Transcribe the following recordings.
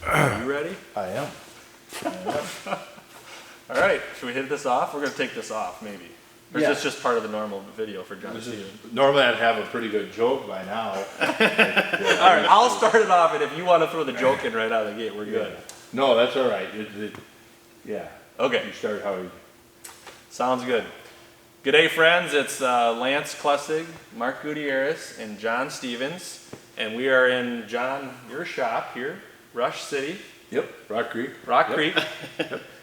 Are you ready? I am. All right, should we hit this off? We're going to take this off, maybe. Or is this just part of the normal video for John Steven? Normally I'd have a pretty good joke by now. All right, I'll start it off, and if you want to throw the joke in right out of the gate, we're good. No, that's all right. Yeah. Okay. You start how you... Sounds good. G'day, friends. It's Lance Klessig, Mark Gutierrez, and John Stevens. And we are in, John, your shop here, Rush City. Yep, Rock Creek. Rock Creek.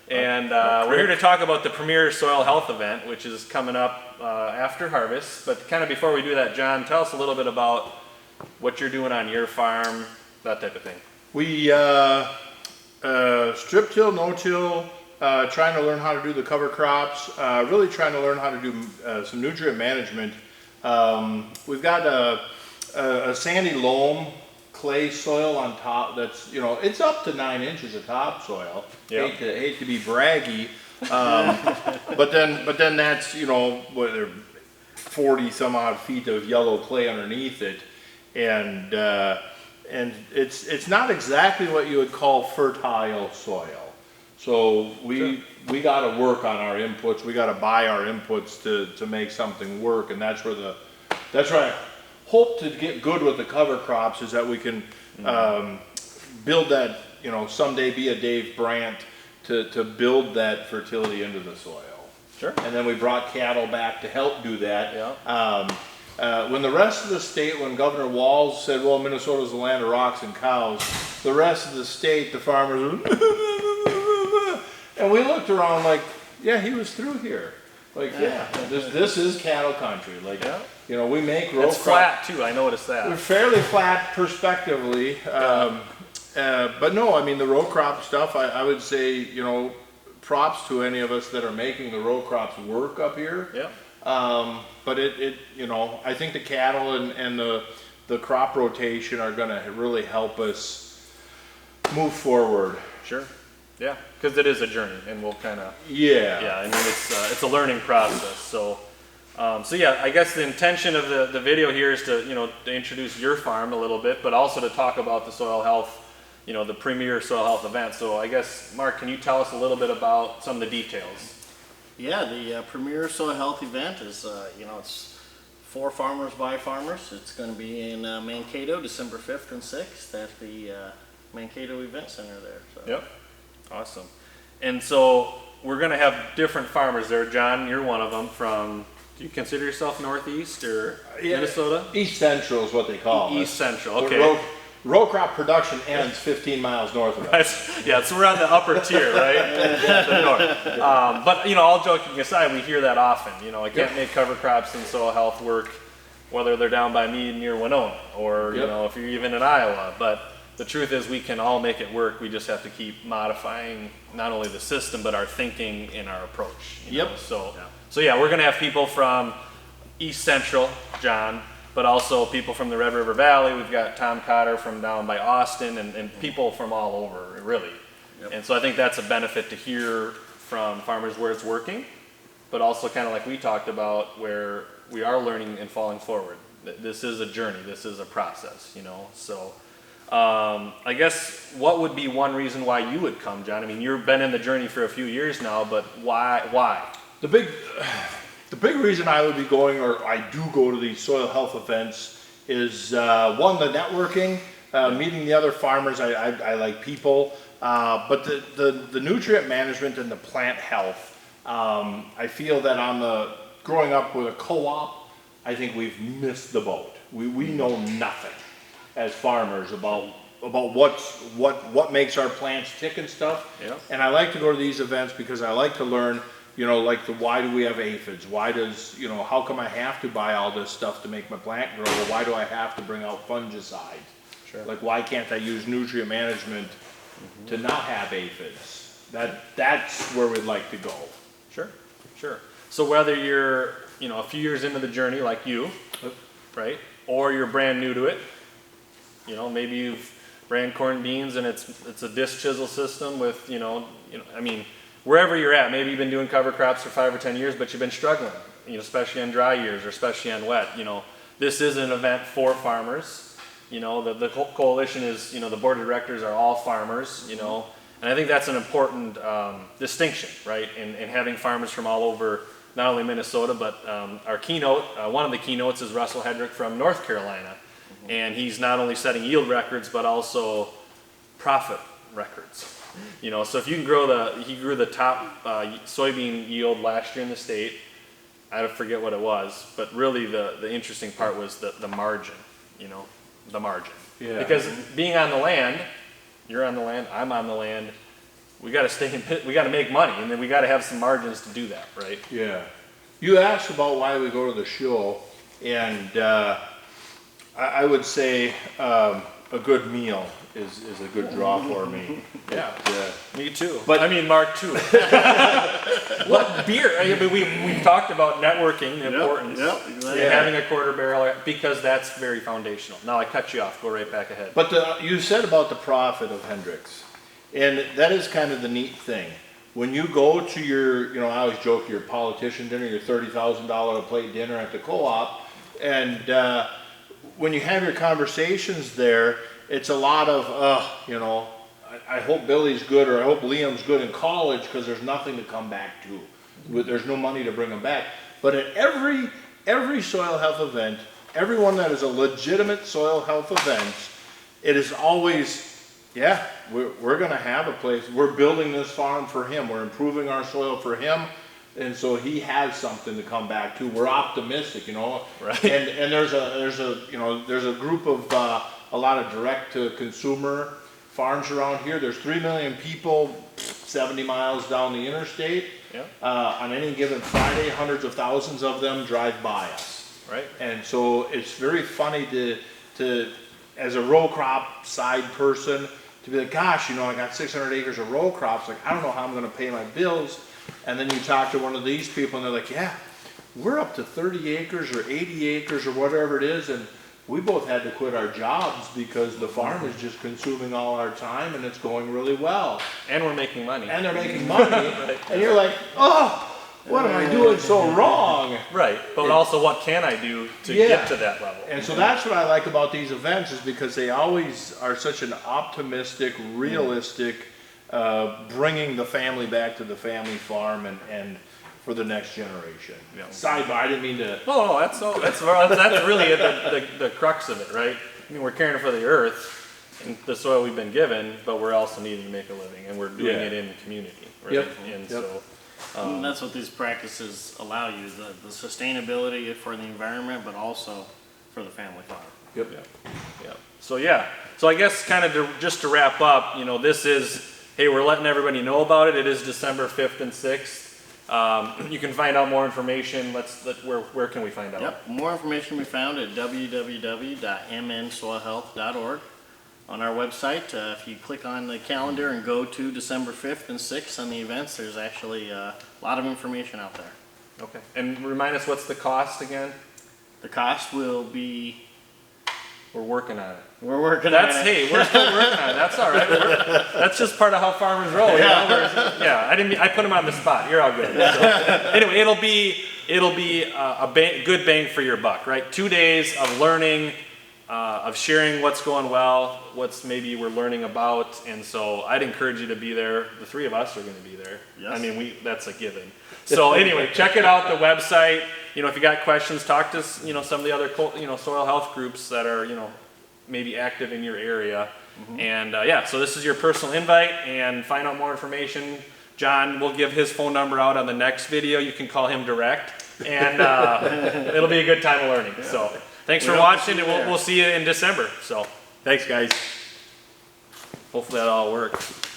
And we're here to talk about the Premier Soil Health Event, which is coming up after harvest. But kind of before we do that, John, tell us a little bit about what you're doing on your farm, that type of thing. We strip till, no till, trying to learn how to do the cover crops, really trying to learn how to do some nutrient management. We've got a sandy loam clay soil on top that's, you know, it's up to 9 inches of topsoil. Yep. Hate to be braggy, but then that's, you know, what, 40 some odd feet of yellow clay underneath it, and it's not exactly what you would call fertile soil. So we got to work on our inputs. We got to buy our inputs to make something work, and that's where I hope to get good with the cover crops, is that we can build that, you know, someday be a Dave Brandt to build that fertility into the soil. Sure. And then we brought cattle back to help do that. Yeah. When the rest of the state, when Governor Walz said, well, Minnesota's the land of rocks and cows, the rest of the state, the farmers, and we looked around like, yeah, he was through here. Like, yeah, this is cattle country. Like, Yeah. you know, we make row It's flat, too. I noticed We're that. fairly flat perspectively. But no, I mean, the row crop stuff, I would say, you know, props to any of us that are making the row crops work up here. Yeah. But it you know, I think the cattle and the crop rotation are going to really help us move forward. Sure. Yeah, because it is a journey, and we'll kind of... Yeah. Yeah, I mean, it's a learning process. So yeah, I guess the intention of the video here is to, you know, to introduce your farm a little bit, but also to talk about the soil health, you know, the Premier Soil Health Event. So I guess, Mark, can you tell us a little bit about some of the details? Yeah, the Premier Soil Health Event is, you know, it's for farmers by farmers. It's going to be in Mankato, December 5th and 6th at the Mankato Event Center there. So. Yep. Awesome. And so we're going to have different farmers there. John, you're one of them from, do you consider yourself Northeast or Minnesota? East Central is what they call it. East Central, okay. Row crop production ends 15 miles north of us. Yeah, so we're on the upper tier, right? The north. But, you know, all joking aside, we hear that often. You know, I can't make cover crops and soil health work, whether they're down by me near Winona or, you know, if you're even in Iowa. But the truth is we can all make it work. We just have to keep modifying not only the system, but our thinking and our approach. You know? So yeah, we're going to have people from East Central, John, but also people from the Red River Valley. We've got Tom Cotter from down by Austin, and people from all over, really. Yep. And so I think that's a benefit to hear from farmers where it's working, but also kind of like we talked about, where we are learning and falling forward. This is a journey. This is a process, you know. So I guess what would be one reason why you would come, John? I mean, you've been in the journey for a few years now, but why? The big reason I would be going, or I do go to these soil health events, is one, the networking, meeting the other farmers. I like people, but the nutrient management and the plant health. I feel that growing up with a co-op, I think we've missed the boat. We know nothing as farmers about what makes our plants tick and stuff. Yeah. And I like to go to these events because I like to learn, you know, like why do we have aphids? Why does, you know, how come I have to buy all this stuff to make my plant grow? Or why do I have to bring out fungicides? Sure. Like, why can't I use nutrient management to not have aphids? That's where we'd like to go. Sure. So whether you're, you know, a few years into the journey like you, right, or you're brand new to it, you know, maybe you've ran corn beans and it's a disc chisel system with, you know, I mean, wherever you're at, maybe you've been doing cover crops for 5 or 10 years, but you've been struggling, you know, especially on dry years or especially on wet. You know, this is an event for farmers. You know, the coalition is, you know, the board of directors are all farmers, you know, and I think that's an important distinction, right? In having farmers from all over, not only Minnesota, but our keynote, one of the keynotes is Russell Hedrick from North Carolina. And he's not only setting yield records, but also profit records. You know, so if you can grow he grew the top soybean yield last year in the state. I forget what it was, but really the interesting part was the margin, you know, the margin. Yeah. Because being on the land, you're on the land, I'm on the land, we got to make money, and then we got to have some margins to do that, right? Yeah. You asked about why we go to the show, and I would say a good meal is a good draw for me. Yeah. Me too. But I mean, Mark too. What beer? I mean, we've talked about networking, the importance. Exactly. Having a quarter barrel, because that's very foundational. Now I cut you off. Go right back ahead. But you said about the profit of Hendricks, and that is kind of the neat thing. When you go to your, you know, I always joke, your politician dinner, your $30,000 a plate dinner at the co-op, and when you have your conversations there, it's a lot of, you know, I hope Billy's good, or I hope Liam's good in college, because there's nothing to come back to. There's no money to bring them back. But at every soil health event, everyone that is a legitimate soil health event, it is always, yeah, we're going to have a place. We're building this farm for him. We're improving our soil for him. And so he has something to come back to. We're optimistic, you know. Right. And there's a group of a lot of direct to consumer farms around here. There's 3 million people 70 miles down the interstate. Yeah. On any given Friday, hundreds of thousands of them drive by us. Right. And so it's very funny to as a row crop side person, to be like, gosh, you know, I got 600 acres of row crops. Like, I don't know how I'm going to pay my bills. And then you talk to one of these people and they're like, yeah, we're up to 30 acres or 80 acres or whatever it is. And we both had to quit our jobs because the farm is just consuming all our time and it's going really well. And we're making money. And they're making money. Right. And you're like, oh, what am I doing so wrong? Right. But also, what can I do to get to that level? And so that's what I like about these events, is because they always are such an optimistic, realistic, bringing the family back to the family farm and for the next generation. Yeah. Sidebar, I didn't mean to. Oh, that's really the crux of it, right? I mean, we're caring for the earth and the soil we've been given, but we're also needing to make a living, and we're doing it in the community, right? Yep. And Yep. so. And that's what these practices allow you, the sustainability for the environment, but also for the family farm. Yep. Yeah. So I guess kind of just to wrap up, you know, this is, hey, we're letting everybody know about it. It is December 5th and 6th. You can find out more information. Where can we find out? Yep. More information can be found at www.mnsoilhealth.org. On our website, if you click on the calendar and go to December 5th and 6th on the events, there's actually a lot of information out there. Okay. And remind us, what's the cost again? The cost will be... We're working on it. We're working on it. Hey, we're still working on it. That's all right. That's just part of how farmers roll. You know? I put them on the spot. You're all good. So, anyway, it'll be a good bang for your buck, right? 2 days of learning, of sharing what's going well, what's maybe we're learning about, and so I'd encourage you to be there. The three of us are going to be there. Yes. I mean, that's a given. So anyway, check it out, the website. You know, if you got questions, talk to some of the other soil health groups that are maybe active in your area. Mm-hmm. And so this is your personal invite, and find out more information. John will give his phone number out on the next video. You can call him direct, and it'll be a good time of learning. So thanks for watching, and we'll see you in December. So Thanks, guys. hopefully that all works.